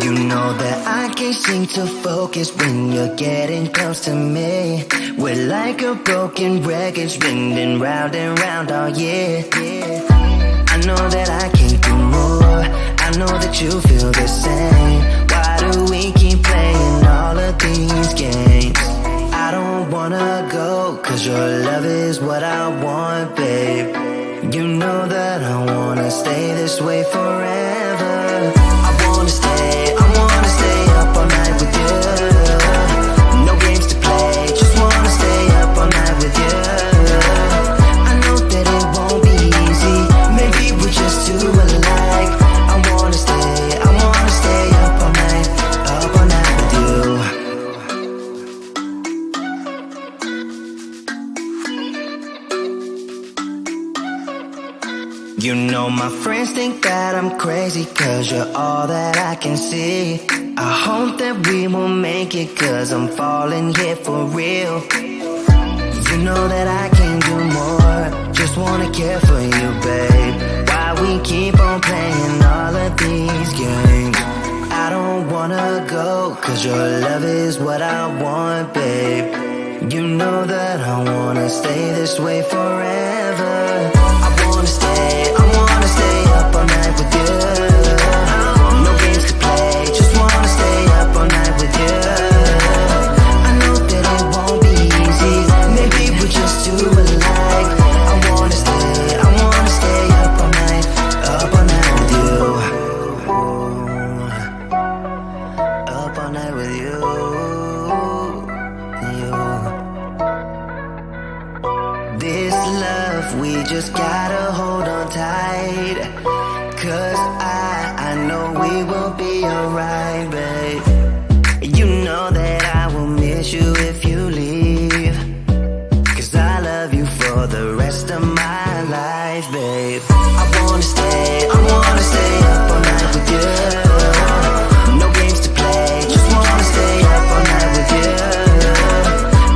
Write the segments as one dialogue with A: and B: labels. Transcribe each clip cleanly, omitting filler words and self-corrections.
A: You know that I can't seem to focus when you're getting close to me. We're like a broken record, spinning round and round all year. I know that I can't do more, I know that you feel the same. Why do we keep playing all of these games? I don't wanna go, cause your love is what I want, babe. You know that I wanna stay this way forever. I wanna stay up all night with you. No games to play, just wanna stay up all night with you. I know that it won't be easy, maybe we're just too alike. I wanna stay up all night with you. You know my friends think that I'm crazy, cause you're all that I can see. I hope that we will make it, cause I'm falling here for real. You know that I can do more, just wanna care for you, babe. Why we keep on playing all of these games? I don't wanna go, cause your love is what I want, babe. You know that I wanna stay this way forever. I wanna stay up all night 'cause I know we will be alright, babe. You know that I will miss you if you leave, 'cause I love you for the rest of my life, babe. I wanna stay up all night with you. No games to play, just wanna stay up all night with you.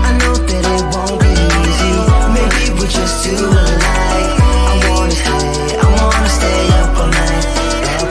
A: I know that it won't be easy, maybe we're just too alike. I wanna stay up all night with you.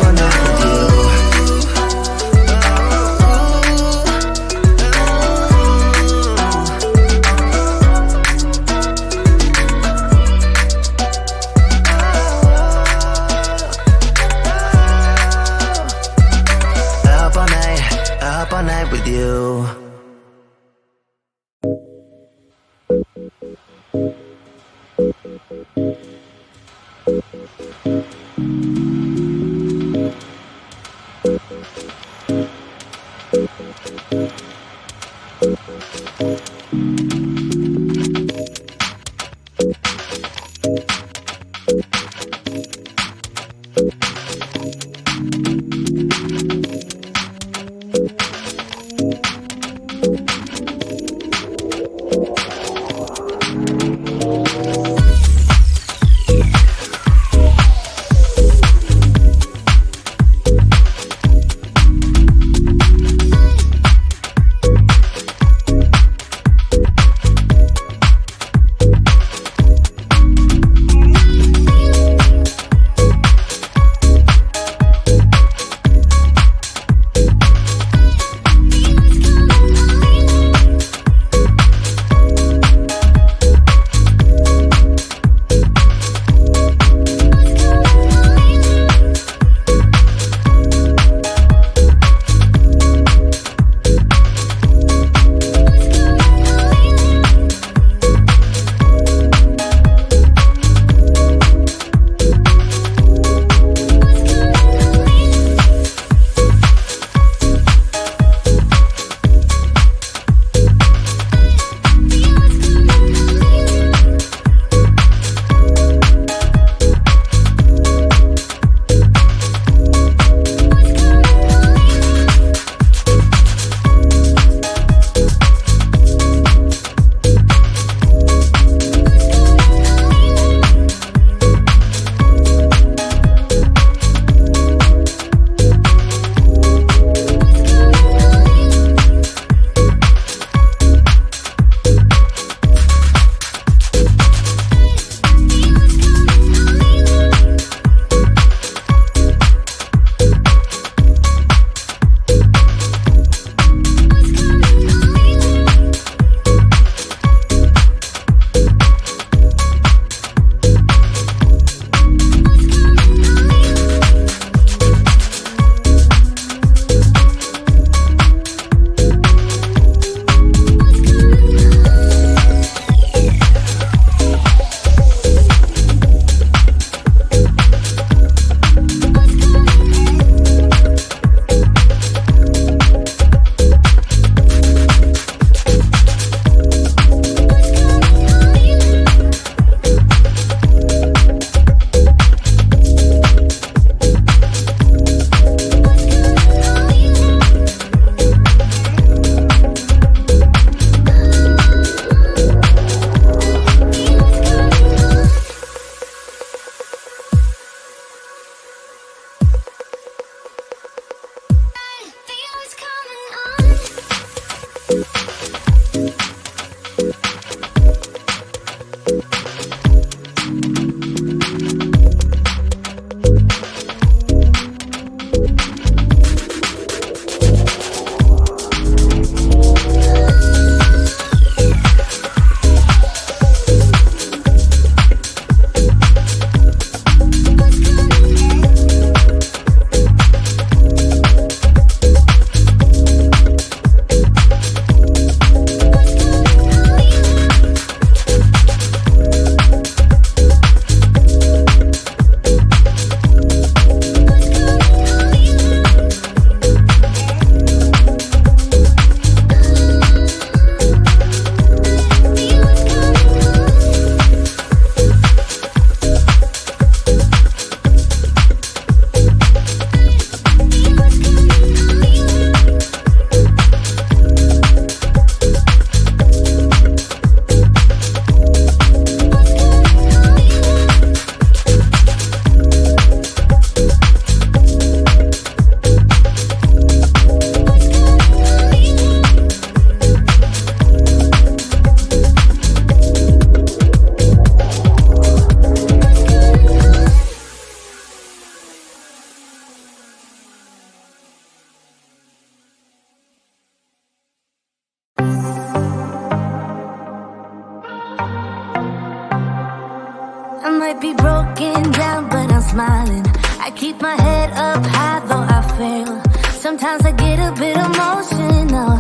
A: might be broken down, but I'm smiling. I keep my head up high, though I fail. Sometimes I get a bit emotional,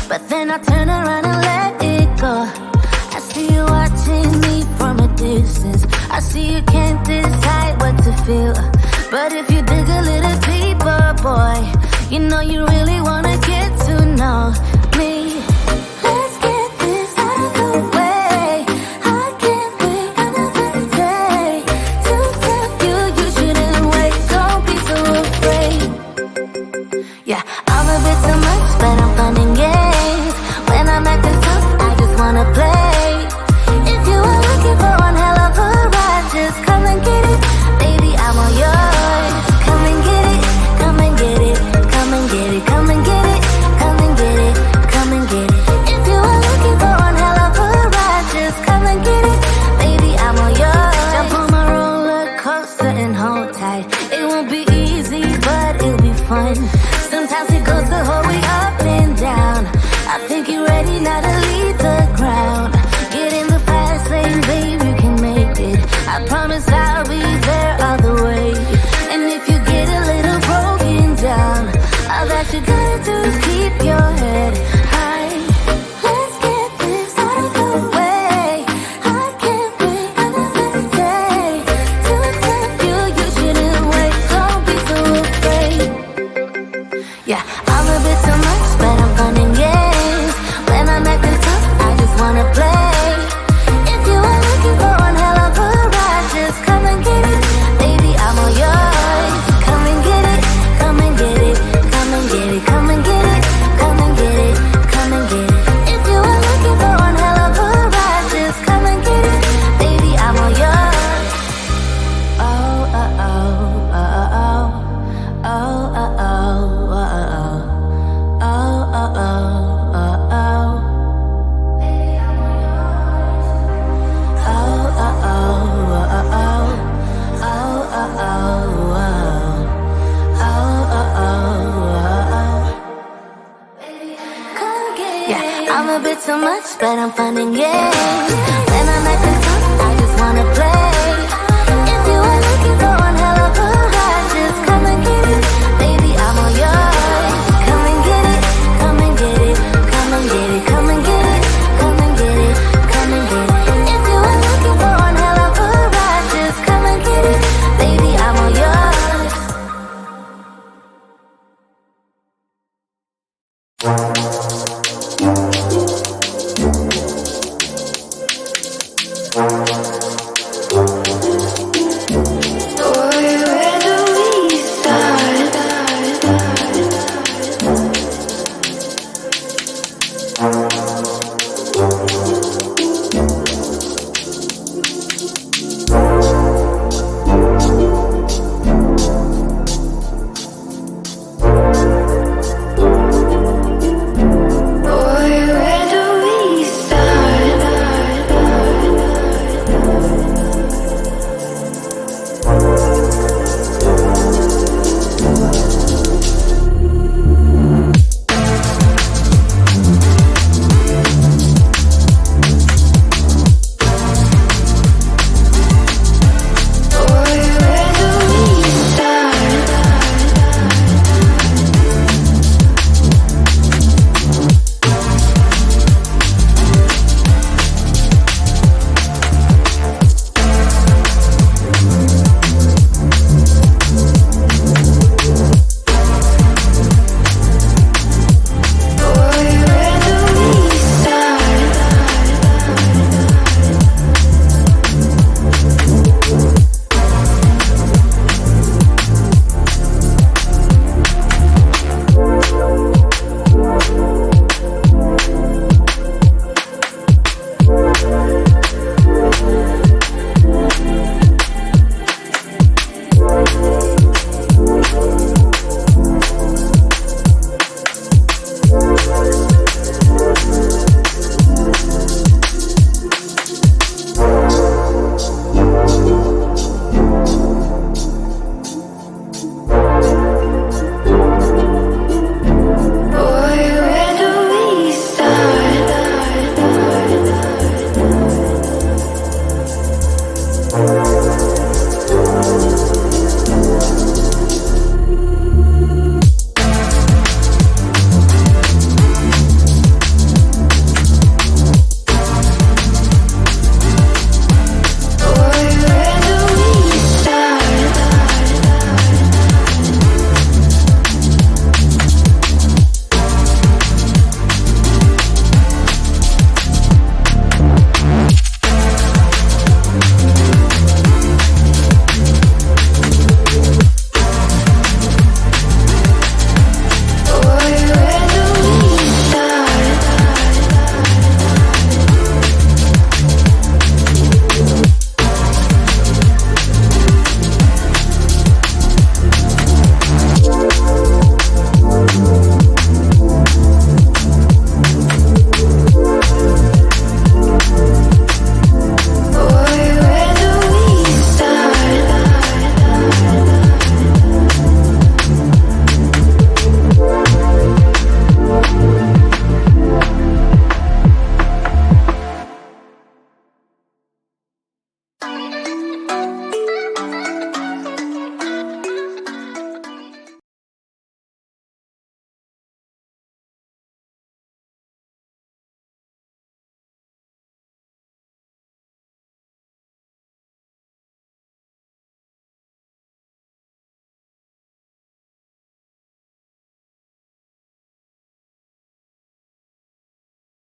A: but then I turn around and let it go. I see you watching me from a distance. I see you can't decide what to feel, but if you dig a little deeper, boy, you know you really wanna get to know me. Let's get this out of the way. I can't wait another day to tell you you shouldn't wait. Don't be so afraid. Yeah, I'm a bit too much, but I'm fun and games. When I'm acting tough, I just wanna play. If you are looking for one hell of a ride, just come and get it. Baby, I'm all yours. Come and get it, come and get it, come and get it, come and get it, come and get it, come and get it. If you are looking for one hell of a ride, just come and get it. Baby, I'm all yours. Jump on my roller coaster and hold tight. It won't be easy, but it'll be fun. Sometimes it goes the whole way up and down. I think you're ready now to leave the ground. Get in the fast lane, babe, you can make it. I promise I'll be there all the way. And if you get a little broken down, all that you gotta do is keep your head high. Let's get this out of the way. I can't wait another day to tell you you shouldn't wait. Don't be so afraid. Yeah, I'm a bit too much, but I'm fun and games. When I'm acting tough, I just wanna play. If you are looking for one hell of a ride, just come and get it. Baby, I'm all yours. Come and get it, come and get it, come and get it, come and get it, come and get it, come and get it. If you are looking for one hell of a ride, just come and get it. Baby, I'm all yours. Oh, oh, oh, oh, oh, oh, oh, oh, oh, oh, oh, oh, oh. Yeah, I'm a bit too much, but I'm fun and games.